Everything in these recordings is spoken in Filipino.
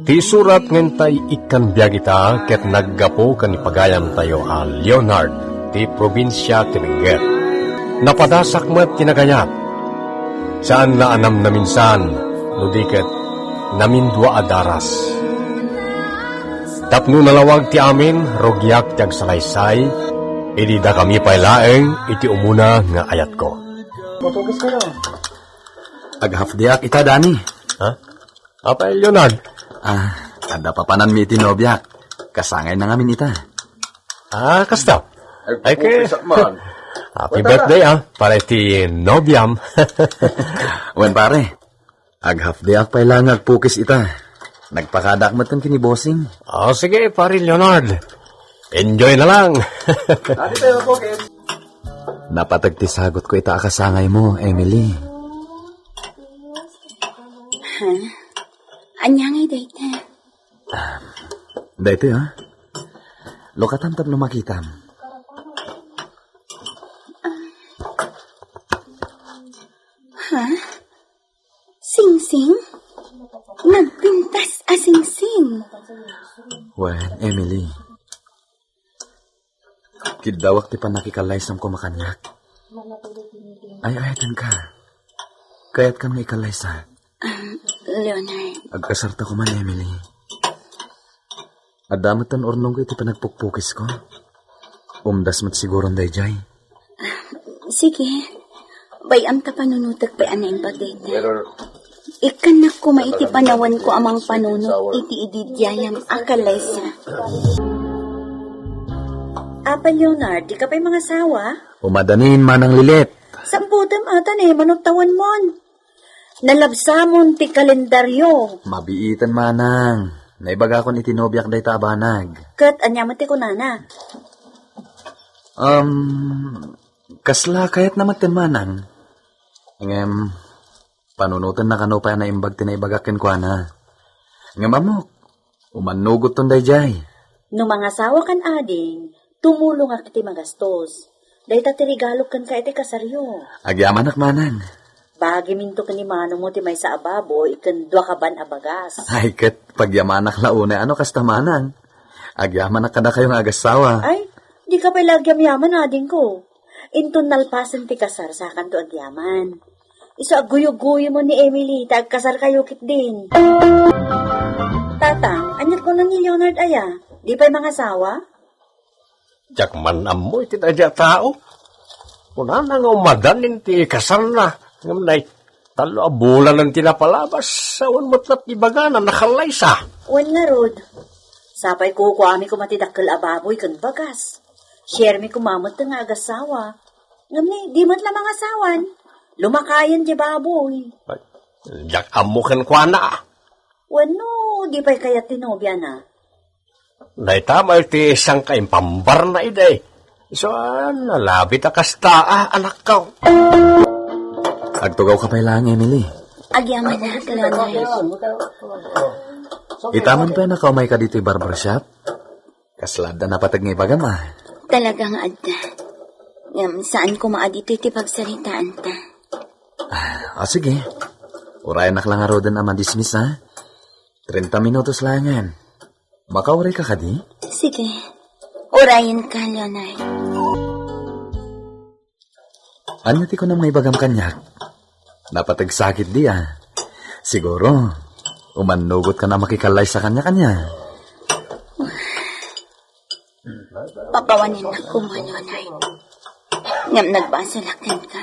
Ti surat ngentay ikan biya kita ket naggapo kan ipagayam tayo a Leonard ti probinsya ti Benguet. Napadasak met kinagayat. Saan na anam na minsan, nudiket namin dua adaras. Tapno nalawag ti amin, rogyak ti agsalaysay, idi da kami pailaeng iti umuna nga ayat ko. Matugis kayo. Aghafdiak ita, Dani. Ha? Apay, Leonard? Kada papanan mi iti nobyak. Kasangay na ngamin ita. Kasta. Ay ke. Happy birthday, para iti nobyam. Wen pare, aghafdiak pailang agpukis ita. Nagpakadak matan kinibosing. Sige, pare Leonard. Enjoy na lang. Dati tayo pukis. Napatagtisagot ko ita akasangay mo, Emily. Anyangay dayta. Dito Lokatamtab no makitam. Sing-sing? Nagpintas a sing-sing. Wen, Emily. Kidawak ti panakikalaysam ko makanyak. Ay-ayatan ka. Kaya't ka mga ikalaysa. Leonard. Agkasarta ko man, Emily. Adamatan ornong ko iti panagpukpukis ko. Umdas mat siguro ang dayjay. Sige. Bayam ta panunutag pa anayin pagdayta. Ikanak ko maiti panawan ko amang panunot iti ididyayam akalaysa. Apa, Leonard, di ka pa'y mga sawa? Umadanin man ang lilit. Samputam atan manuktawan mon. Nalabsamon ti kalendaryo. Mabiitan manang. Naibaga ko ni tinobyak day tabanag. Kat anyamat ti kunana. Kasla kayat naman tin manang. Ngem, panunutan na kano pa na imbag tinaibagakin ko na. Ngem amok, umanugot ton day jay. No mga sawa kan ading, tumulong ak iti magastos. Day ta tirigalog kan ka iti kasaryo. Agyaman ak manang. Bagi minto ka ni manong mo ti may sa ababo, ikan dua ka ban abagas. Ay, kat pagyamanak launa, ano kasta manang? Agyamanak ka na kayong agasawa. Ay, di ka pala agyam-yaman ading ko. Intun nalpasan ti kasar sa kanto agyaman. Isa aguyo-guyo mo ni Emily, tagkasar kayo kit din. Tatang, anyat ko na ni Leonard aya, di pa'y mga sawa? Jak man amoy ti dadya tao. Kuna na nga umadanin ti kasar na. Ngam na talo bulan ng tinapalabas. Sawan mo't na't ibaga na nakalaysa. Wan nga, Rod. Sapay ko ami ko matidakkel ababoy kan bagas. Share mi kumamot nga agasawa. Ngam ni, di mat lamang asawan. Lumakayan di baboy. Jak amukan kwa na. Wano, di pa'y kaya tinobya na. Naitama iti isang kain pambar na iday. So, nalabit akasta, anak ka. Agtugaw ka pa lang, Emily. Agyaman na, Leonard. Itaman pa na kaumay ka dito yung barbershop? Kaslada na patag ng ibagam Talagang adda. Saan ko maadito iti pagsaritaan ta? Sige. Urayan nak lang nga rodan naman dismiss, 30 minutos lang yan. Makauray ka ka di? Sige. Urayan ka, Leonard. Anyati ko na may bagam kanyak. Napatagsakit di Siguro, umanugot ka na makikalay sa kanya-kanya. Papawanin na ko mo, Leonard. Ngam nagbasalakan ka.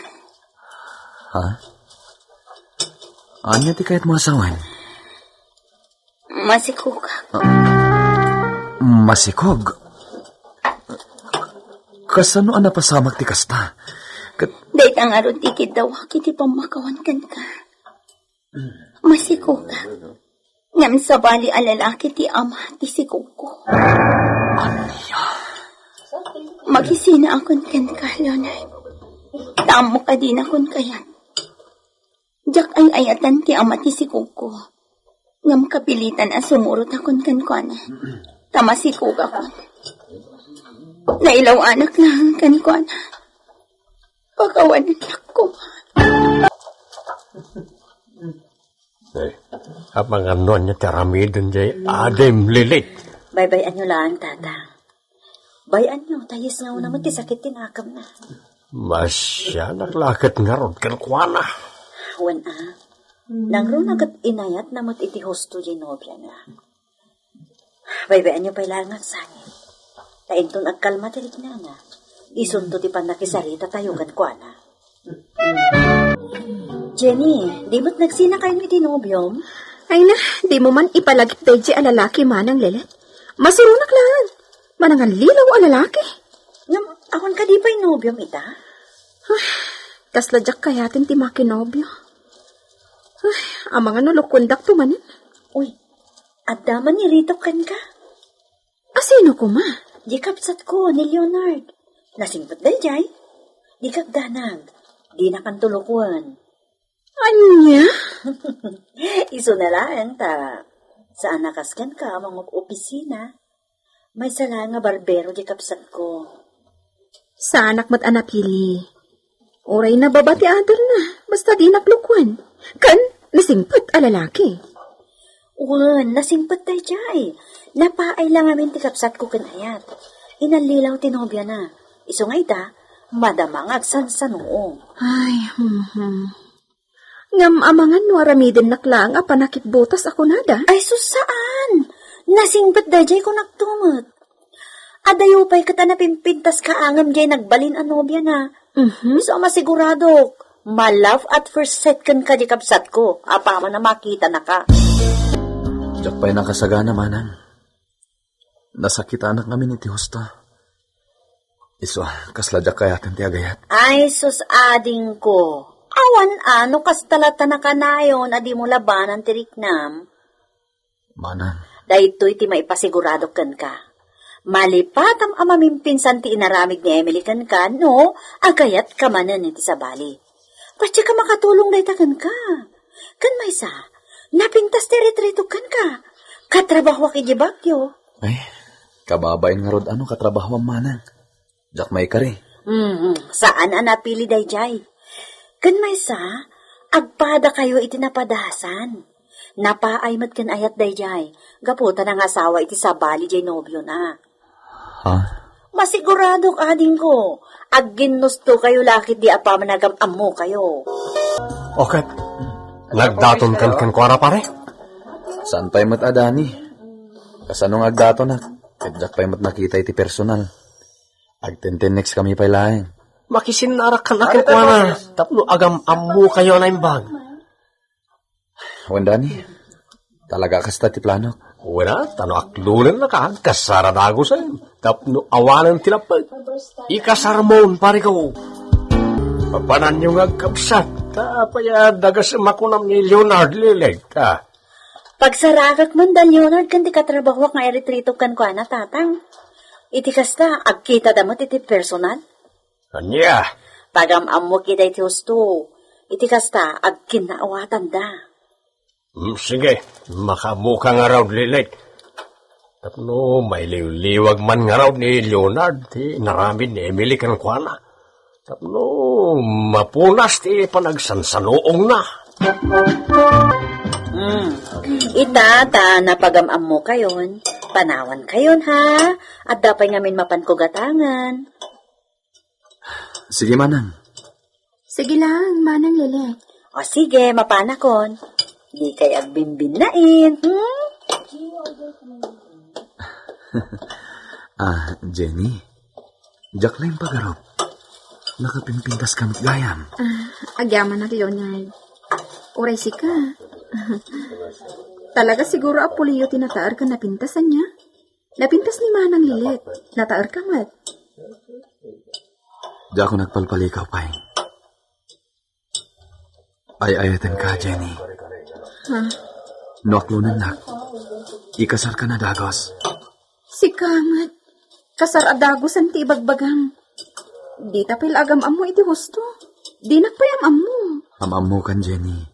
Anyati kahit mo asawan? Masikog ka. Masikog? Kasano ang napasamak ti kasta? Dahit ang aron tikid daw, kiti pamakawan kan ka. Masikog ka. Ngam sa bali alalaki ti ama ti sikog ko. Anya? Magisina akon kan ka, Leonard. Tamo ka din akon kayan. Diyak ay ayatan ti ama ti sikog ko. Ngam kapilitan ang sumurot akon kan ko na. Tamasikog akon. Nailaw anak lang kan ko na. Pagkawanan lang ko. Ang mga nun niya tiramidin jay adem lilit. Bye-bye anyo lang, tata. Bye anyo, tayis nga naman ti sakit tinakam na. Masya naglakit nga ron kalkwana. Wan nangro nagat inayat namat iti hosto jay nobya na. Bye-bye anyo pailangan sangin. Tainton agkalma tirik na na. Isunto ti panakisarita tayo kadkwana. Jenny, di ba't nagsina kayo ni tinobyom? Ay na, di mo man ipalagip deji a lalaki manang lelet. Masurunak lang. Manangan lilaw a lalaki. Ngam, akon ka di pa inobyom ita? Kasladyak kayatin ti makinobyo. Ay, ang mga nulukundak tumanin. Uy, at daman ni Rito kan ka. Asino ko ma? Di kapsat ko ni Leonard. Nasingpat dal jay. Di kagdanag. Di nakantulukuan. Anya? Iso na lang ta. Saan nakaskan ka mga opisina? May sala nga barbero di kapsat ko. Sa anak mat anapili. Oray na babati adal na. Basta di naklukwan. Kan, nasingpat a lalaki. Wan, nasingpat tayo jay. Napaay lang amin ti kapsat ko kanayat. Inalilaw tinobya na. Iso nga ita, madamang agsan sa noo. Ay, Ngam amangan no aramidin naklang a panakit butas ako nada. Ay, saan? Nasingbat da jay ko nagtumot. Adayo pa'y kata na pimpintas ka angam jay nagbalin ang nobya na. So masigurado, ma-love at first sight kan ka di kapsat ko. Apa man na makita na ka. Diyak pa'y nakasagana manang. Nasakit anak namin iti husto. Iso, kasladyak kayatin ti agayat. Ay, ading ko. Awan ano kas talata na kanayon adi mo labanan tiriknam. Manang, Dahito'y ti maipasigurado kan ka. Malipatam amamimpinsan ti inaramid ni Emily kan ka, no, agayat ka manan iti sabali. Patsi ka makatulong dayta kan ka. Kan may sa, napintas ti retrito kan ka. Katrabaho ki Bagyo. ay, kababain nga rod ano katrabaho ang manang. Diyak may kari. Saan ang napili day jay? Kan may sa, agpada kayo iti napadasan. Napaay mat kan ayat day jay. Gaputan ang asawa iti sabali jay nobyo na. Ha? Masigurado ka ading ko. Agginusto kayo lakit di apa managam mo kayo. Okay. Nagdaton kan kuara pare? Saan pa'y mat adani? Kasanong agdato na? Kadyak pa'y mat nakita iti personal. Agtenten next kami pa'y laeng. Makisinarak kan akin kuara. Tapno agam ammo kayo na imbag. Wandani, talaga kasta ti plano. Wala, tano aklunan na ka. Kasaradago sa'yo. Tapno awanan tilapag. Ikasarmon pare ko. Papanan yung agkapsat. Tapaya dagas makunam ni Leonard Lileg. Pagsarakak man da Leonard kan di katrabaho nga eritrito kan ko na tatang. Iti kasta, agkita damot iti personal. Kanya. Pagamam mo kita iti husto. Iti kasta, agkinaawatan da. Sige, makamuka nga raw Lileg. Tapno, may liwag man nga raw ni Leonard. Naramid ni Emily kan kuana. Tapno, mapunas ti panagsansanoong na. Ita, napagamam mo kayon. Panawan kayon, ha? At dapay ngamin mapan ko gatangan. Sige manang. Sige lang, manang lele. O sige, mapanakon. Di kay agbimbinain. Jenny. Diyak lang pagaraw. Nakapimpintas kami gayam. Agyaman na Leonard. Oray si ka. Talaga siguro apuliyo tinataar ka napintasan niya. Napintas ni manang lilit. Nataar ka mat. Diyak ako nagpalpalikaw pa'y. Ay-ayatan ka, Jenny. Ha? No aklunan nak. Ikasar ka na dagos. Si kamat. Kasar adagusan ti ibagbagang. Di tapil agam amo iti husto. Di nakpayam amo. Amam mo kan, Jenny.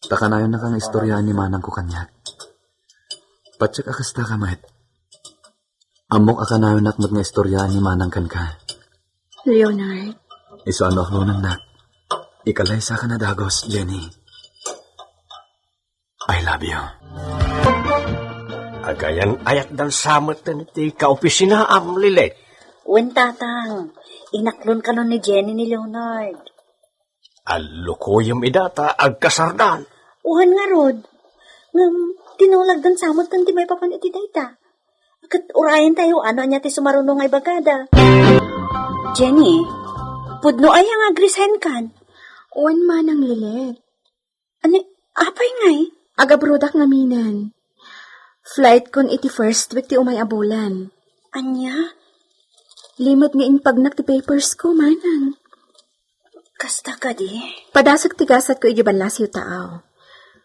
Takanayon na kang istorya ni manang ko kanyak. Patsak akasta ka, mat. Amok akanayon nak nga istorya ni manang kan ka. Leonard. Iso ano aklunan nak. Ikalaysa ka na dagos, Jenny. love you. Agayan ayat dan samet na iti kaopisina am lilet. Wen tatang, inaklon ka nun ni Jenny ni Leonard. Alukuyam idata agkasardan. Uhan nga rod. Ngam, tinulag dan samot kan di may papan iti dayta. Kat urayan tayo ano niya ti sumarunong ay bagada. Jenny, pudno ay ang agrisahin kan. Uwan man ang lilet. Ani, apay ngay? Agabrodak nga minan. Flight kon iti first week ti umay abulan. Anya? Limot nga impagnak ti papers ko, manang. Kasta ka di. Padasag tigasat ko iti banlas yu taaw.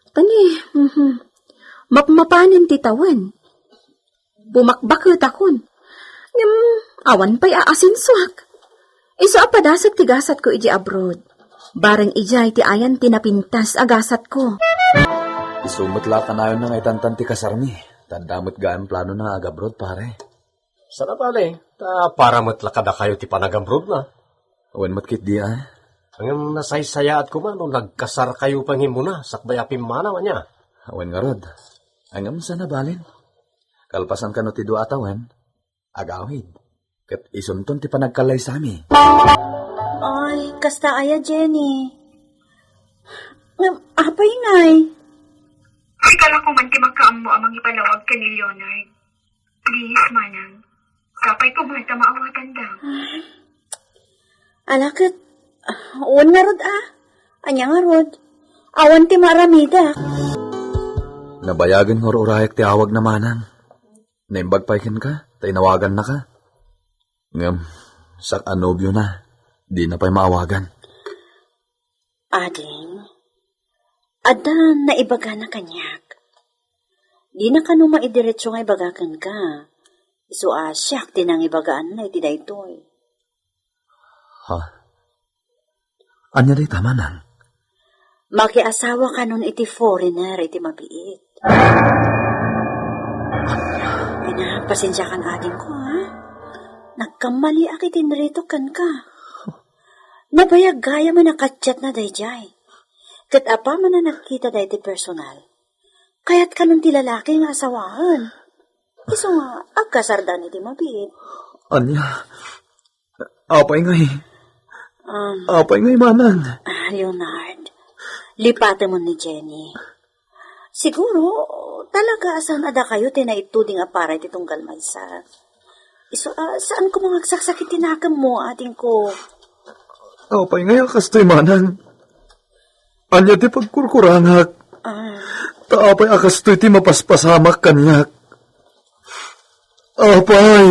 Tani, mapmapanin ti tawan. Bumakbakot akon. Awan pa'y aasinsuak. Iso padasag tigasat ko iti abroad. Barang ijay ti ayan tinapintas agasat ko. Isumutla ka na yun ng itantan ti kasarmi. Tandamot gaan plano na agabrod, pare. Sana pala para matlakada kayo ti panagambrod na. Awan matkit di Ang nasaysayaat ko man, nagkasar kayo pangimuna, sakbayapin manaw niya. Awan nga rod. Angam sana balin. Kalpasan ka no ti do atawan. Agawid. Kat isunton ti panagkalay sami. Ay, kasta aya Jenny. Ngam, apay ngay? Ay, kala ko man ti magkaammo amang ipalawag ka ni Leonard. Please, manang. Kapay ko man maawatan daw. Alakit, uwan nga rod Anya nga rod. Awan ti maramida. Nabayagan nga urayak ti awag na manang. Naimbagpaikin ka, tainawagan na ka. Ngam, sak anobyo na. Di na pa'y maawagan. Ading, adan na ibaga na kanyak. Di na ka no maidiretso nga ibagakan ka. Iso asyak, tinang ibagaan na iti daytoy. Ha? Anya day tama nang? Makiasawa ka nun iti foreigner, iti mabiit. Pasensya kan ading ko, Nagkamali akitin rito kan ka. Nabayag gaya man nakatsat na dayjay. Kat apa man na nakita day ti personal. Kaya't ka nun ti lalaki nga asawahan. Iso nga, agkasardan iti mabiit. Anya? Apay ngay. Apay ngay manang. Leonard, lipatan mo ni Jenny. Siguro, talaga asan ada kayo tinaituding aparay titong galmaysa. Iso, saan ko mga saksakit tinakam mo, ating ko? Apay ngay akastoy manang. Anya ti pagkurkurangak. Taapay akastoy ti mapaspasamak kanyak. Apay.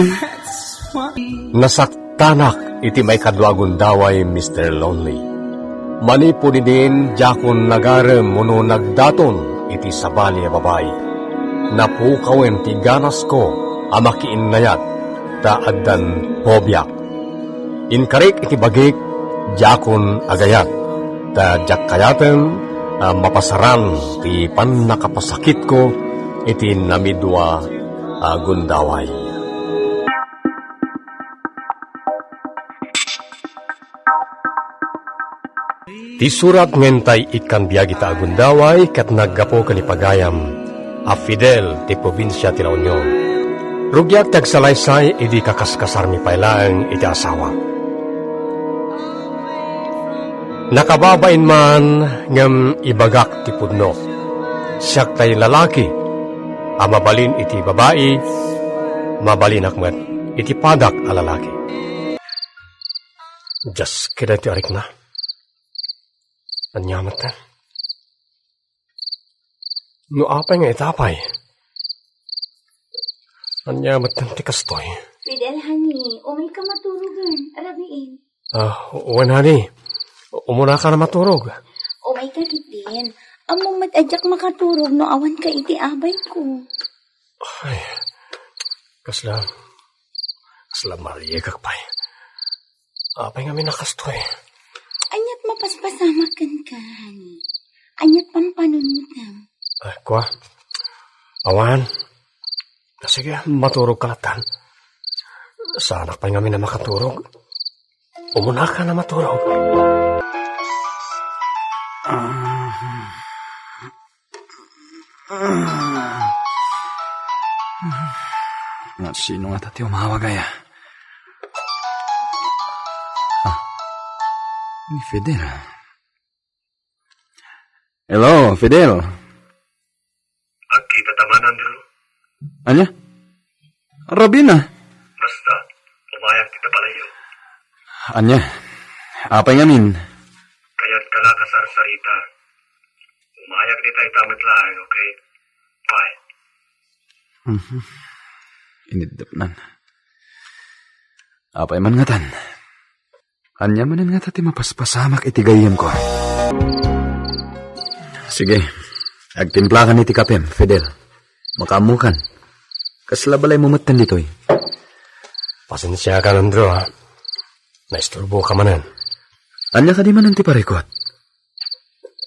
Nasaktanak iti may kadwagon daway Mr. Lonely. Manipuni din jakon nagarem muno nagdaton iti sabali a babay. Napukawen ti ganas ko amakiin nayat ta addan pobyak. Inkarik iti bagik jakon agayat ta jakkayaten mapasaran ti nakapasakit ko iti namidwa agundaway. Ti surat ngentay ikan biyagi ta agundaway kat naggapo kanipagayam a Fidel ti probinsya ti La Union. Rugyat tagsalaysay idi kakaskasar mi pailaeng iti asawa. Nakababain man ngem ibagak ti pudno. Siyak tay lalaki a mabalin iti babae, mabalin akmet iti padak a lalaki. Just kida ti arik na. Anyamat na. No apay nga itapay. Anyamat na ti kastoy. Fidel, honey, umay ka maturugan. Arabiin. Uwan, honey. Umuna ka na maturog. Umay ka gitin. Among matadyak makaturog no awan ka iti abay ko. Ay, kasla Maria kakpay. Apay nga minakastoy. Anyat mapaspasamakan ka, honey. Anyat pampanunutan. Ay, kwa. Awan. Sige, maturog kalatan. Sana pa nga na makaturog. Umuna ka na maturog. Nga, sino nga tati umawag ay? Ni Fidel. Hello, Fidel. Agkita taman, Andrew. Anya? Robin ah. Basta, umayag kita pala yun. Anya? Apay ngamin? Kaya't kala kasarsarita. Umayag kita itamat lang, okay? Bye. Inidapnan. Apay man nga tan. Anya manan nga tati mapaspasamak itigayam ko. Sige, agtimplakan iti kapem, Fidel. Makamukan. Kaslabalay mo matan ditoy. Pasensya ka, Andrew, ha? Naisturbo ka manan. Anya ka di man ti parikot.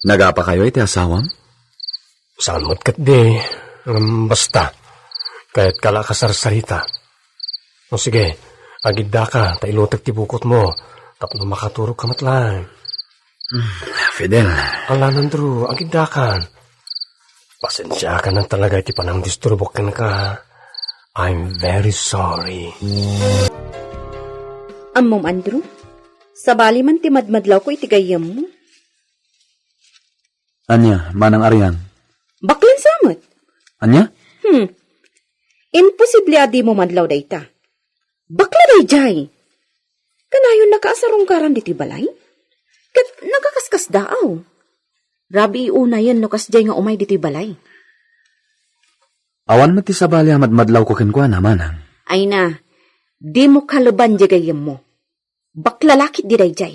Nagapa kayo iti asawam? Saan mo't kat di? Basta, kahit kala kasarsarita. O sige, agidda ka, tailutag ti bukot mo. Tapno makaturog ka matlang. Fidel. Alan, Andrew, agidda ka. Pasensya ka nang talaga iti panang disturbokan ka. I'm very sorry. Ammom, Andrew, sabali man ti madmadlaw ko itigayam mo. Anya, manang aryan. Baklan samot. Anya? Imposible adi mo madlaw dayta. Bakla day jay. Kanayon nakaasarong karan diti balay? Kat nakakaskas daaw. Rabi iuna yan no kasjay nga umay diti balay. Awan mati sabali madlaw ko kenkwa na manang. Ay na, di mo kalaban jagayam mo. Baklalakit di day jay.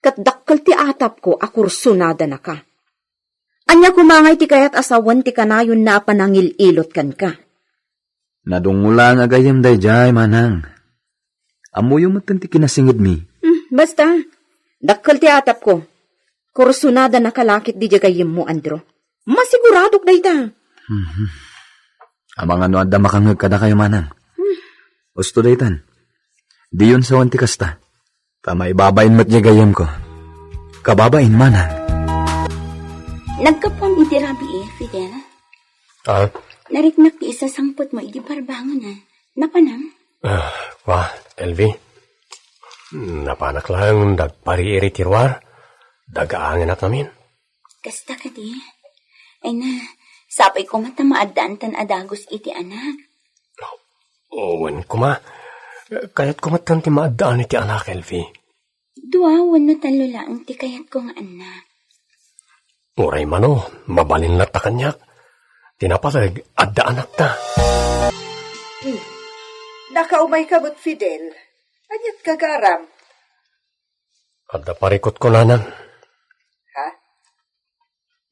Kat dakkal ti atap ko akursunada na ka. Anya kumangay ti kayat asawan ti kanayon na panangil-ilot kan ka. Nadungula nga gayam day jay, manang. Amuyo mo ti kinasingid mi. Basta, dakkal ti atap ko. Kursunada na kalakit di jagayam mo, Andro. Masiguradok day ta. Amang ano adda makangag kada kayo, manang. Usto day tan. Di yun sa wanti kasta. Tama ibabain mat jagayam ko. Kababain, manang. Nagkapang iti rabi Fidel. Nariknak ti isa sangpot mo iti parbangon na. Napanang? LV. Napanak lang dagpari iri tirwar. Dagaangin at namin. Kasta ka di. Ay na, sapay ko matamaadaan tan adagos iti anak. Owen kuma. Kaya't kumatan ti maadaan iti anak, LV. Duawan no talo lang ti kayat ko nga anak. Uray mano, mabalin na ta kanyak. Tinapatag, adda anak ta. Nakaumay ka mo't Fidel. Anyat kagaram. Adda parikot ko nanan. Ha?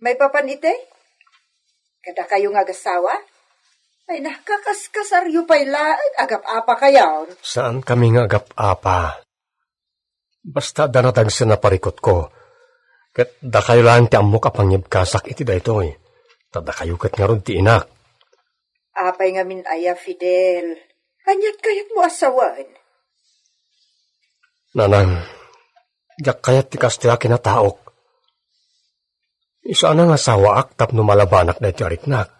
May papanite? Kada kayo nga gasawa? Ay nakakaskasaryo pa'y laag. Agap-apa kayaw. Saan kami nga agap-apa? Basta danatag sa naparikot ko. Kat da kayo lang ti amok apangyabkasak iti daytoy. Tada kayo kat nga ron ti inak. Apay nga min aya, Fidel. Anyat kayat mo asawan. Nanang, jak kayat ti kastya kinataok. Isa na nga sawa ak tapno malabanak na iti ariknak.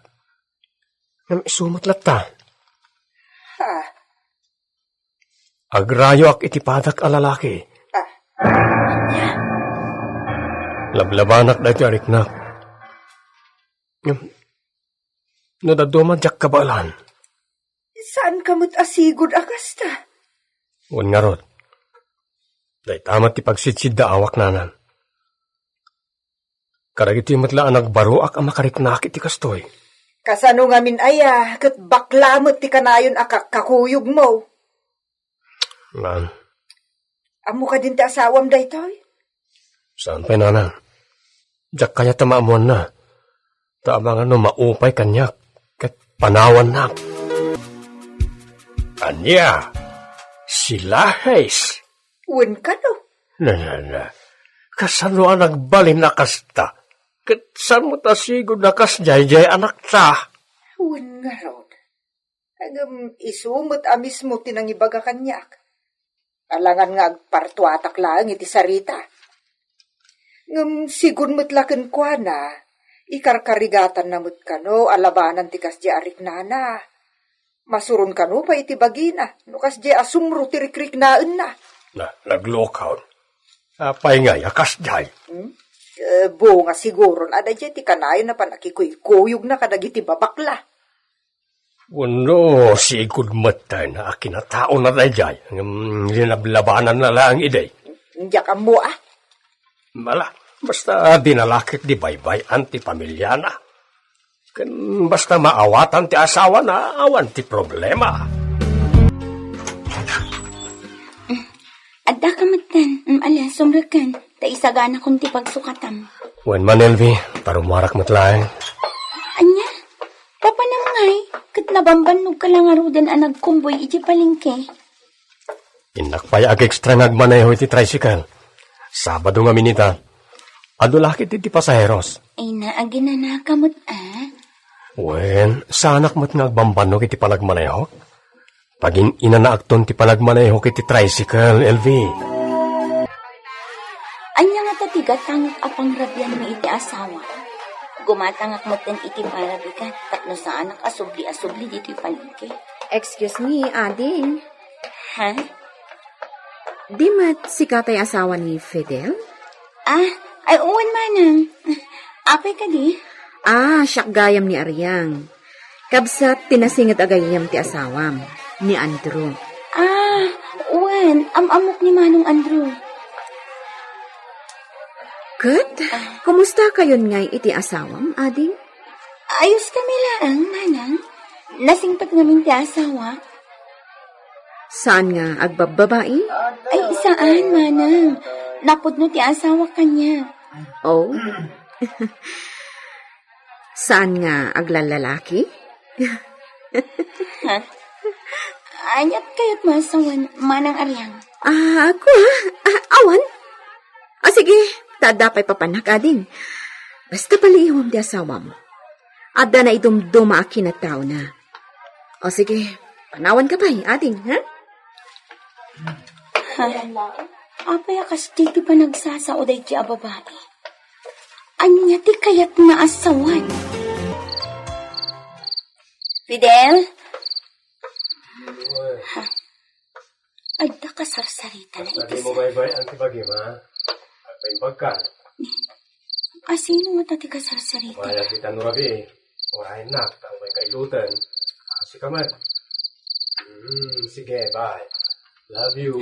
Ngam isumot latta. Ha? Agrayo ak iti padak alalaki. Lablabanak na iti ariknak. Nadaduman jak kabalan. Saan ka mo't asigod akasta? Wan nga rod. Day tamat ti pagsitsid da awak nanan. Karagiti matlaan nagbaruak ang makariknak iti kastoy. Kasano nga min aya, kat baklamot ti kanayon kakuyog mo. Nan, Amo ka din ti asawam daytoy? saan pa nanan? Jak kaya tamaamuan na. Tama nga no maupay kanyak. Kat panawan na. Anya, sila hays. Wen ka no? Na. Kasano ang nagbalin na kasta? Kat saan mo tasigod na kasjay-jay anak ta? Wen nga rod. Agam isumot amis mo tinangibaga kanyak. Alangan nga agpartuatak lang iti sarita. Ngam sigun mo't laken kwa na, Ikarkarigatan namut kano, alabanan ti kas di arik nana. Masurun kano pa iti bagina, no kas di asumro ti rikrik naan na. Naglokaw. Apay nga, yakas jay. Bunga siguro na ada ti kanayon na panakikuyog na kadagiti babakla. Wano, sigod matay na akinatao na dayjay. Linablabanan na lang iday. Ndiyak ang mo ah. Mala, basta dinalakit di baybay anti pamilya na. Basta maawatan ti asawa na awan ti problema. Adda ka matan, ala, sumrakan, ta isagana kong ti pagsukatam. Wen man, Elvi, parumarak matlaeng. Anya, papanamangay, kat nabambanog ka lang arudan ang nagkumboy iti palingke. Inakpay ag ekstra nagmaneho iti tricycle. Sabado nga minita, adulakit iti pasaheros. Ay naagin na nakamot ah. Wen, sanak mat nga agbambanog iti panagmaneho. Pagin inanaagton ti panagmaneho iti tricycle, Elvi. Anya nga tatigat tangak apang rabyan mo iti asawa. Gumatangak mo ten iti parabigat, tapno sa anak asubli-asubli dito palingke. Excuse me, ading. Ha? Di mat si katay asawa ni Fidel? Ay uwan manang. Apay ka di? Siyak gayam ni Aryang. Kabsat tinasingit agayam ti asawam, ni Andrew. Uwan, amok ni Manong Andrew. Kat, kumusta kayon ngay iti asawam, ading? Ayos kami lang, manang. Nasingpat namin ti asawa. Saan nga agbababae? Ay, saan, manang? Napudno ti asawa kanya. Oh? Saan nga aglalalaki? Ha? Anyat kayo't masawan, manang Aryang. Ako awan? Sige, tadapay papanak, ading. Basta paliiwam di asawa mo. Adda na idumduma akin na tao na. Sige, panawan ka pa, ading, ha? Apay akas di pa nagsasauday ti ababae. Anya ti kayat na asawan. Fidel? Adda ka sarsarita na iti sa... baybay anti bagima. Apay pagkan. Sino mo tati ka sarsarita? Maya kita nurabi. Orahin na, tang may kailutan. Sikamat. Sige, bye. Love you.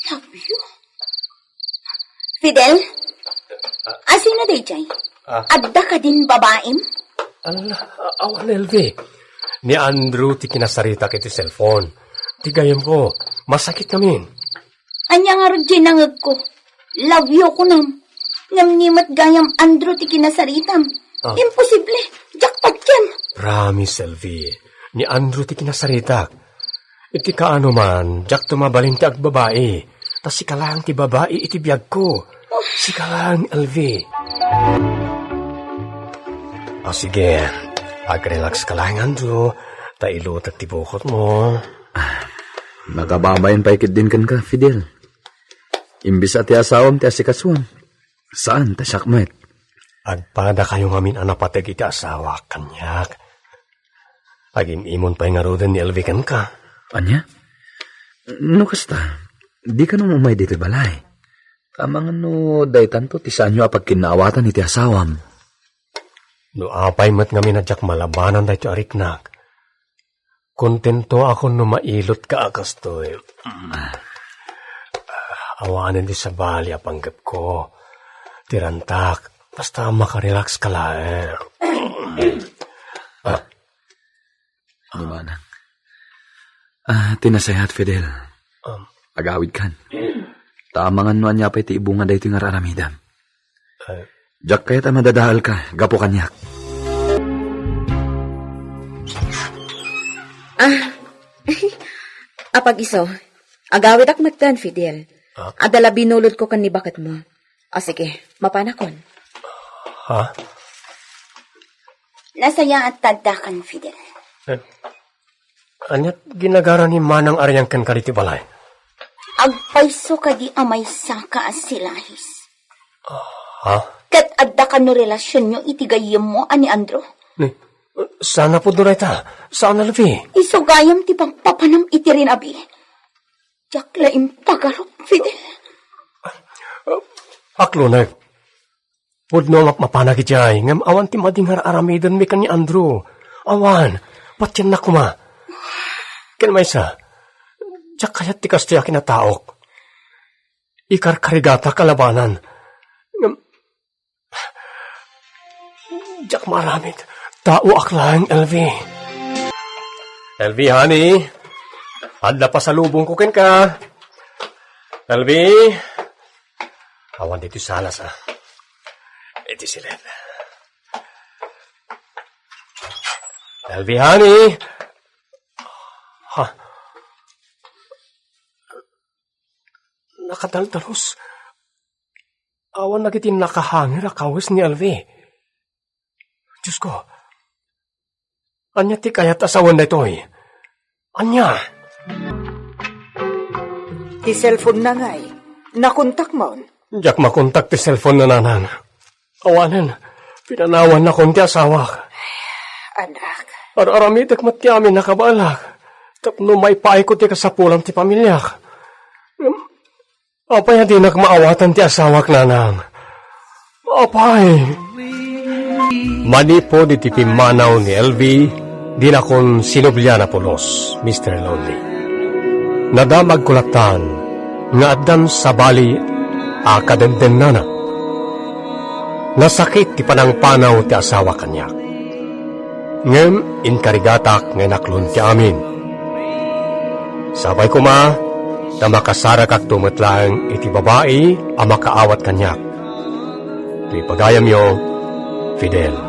Love you? Fidel? Sino day jay? Adda ka din babaem? Awan, Elvi. Ni Andrew ti kinasarita kiti cellphone. Tigayam ko. Masakit namin. Anya nga rin ginangag ko. Love you ko nam. Ngamnimat gayam Andrew ti kinasaritam. Imposible. Jackpot yan. Promise, Elvi. Ni Andrew ti kinasarita. Iti kaano man, jak tumabalin ti agbabae. Tas si kalang ti babae iti biyag ko. Si kalang, Elvi. Sige. Pag-relax ka lang, Andrew. Tailot at tibukot mo. Nakababayan pa ikit din kan ka, Fidel. Imbis at asawam ti asikaswam. Saan ta sakmet? Agpada kayo ngamin anapatag iti asawa, kanyak. Agim-imon pa yung arudan ni Elvi kan ka. Anya? No kasta, di ka nung umay dito balay. Kamang day tanto ti saan nyo apag kinaawatan iti asawam. No apay mat ngamin adyak malabanan tayo ariknak. Kontento ako no mailot ka akastoy. Awanan di sa bali apanggap ko. Tirantak, basta makarelax ka lang. Di manang. Tinasayat, Fidel. Agawid kan. Tamangan no anya pa iti ibunga dahi iti nga raramidam. Jak kayat madadahal ka, gapo kanyak. Apag iso, agawid ak magtan, Fidel. Adala binulod ko kan ni bakat mo. Sige, mapanakon. Ha? Nasaya at tadakan, Fidel. Anyat ginagara ni Manang Aryang kan kariti balay. Agpaiso ka di amay saka as silahis. Ha? Kat adda ka no relasyon nyo itigayim mo ani Andrew. Ni, sana po doon ta. Sana labi. Isugayam ti pagpapanam iti rin abi. Jak laim pagarop, Fidel. Aklo na. Pudno nga mapanag ijay. Ngam awan ti madingar aramidan mi kan ni Andrew. Awan. Patyan na kuma. Ken maysa. Jak kayat ti kasti akin na taok. Ikar-karigata kalabanan. Ngam. Jak maramit. Tao aklang, LV. LV, honey. Adla pa sa lubong ko ken ka. LV. Awan dito salas, ha. Iti sila. LV, honey. Ha. Nakadaldalos. Awan na kitin nakahangir akawis ni LV. Diyos ko. Anya ti kayat asawan na ito'y. Anya. Ti cellphone na ngay. Nakontak mo. Diyak makontak ti cellphone na nanan. Awanan. Pinanawan na kon ti asawak. Anak. Aramitek mat ti amin nakabalak. Tapno may paay ko ti kasapulam ti pamilyak. Apay di nagmaawatan ti asawak nanang. Apay. Mani po di ti pimanaw ni LV, di na kon sinublia na pulos, Mr. Lonely. Nadamag kulatan, nga addan sa bali, akadenden nana. Nasakit ti panangpanaw ti asawa kanyak. Ngem, inkarigatak nga naklon ti amin. Sabay ko ma, na makasara kak tumatlang iti babae, ang makaawat kanyak. Ito'y pagayam yo, Fidel.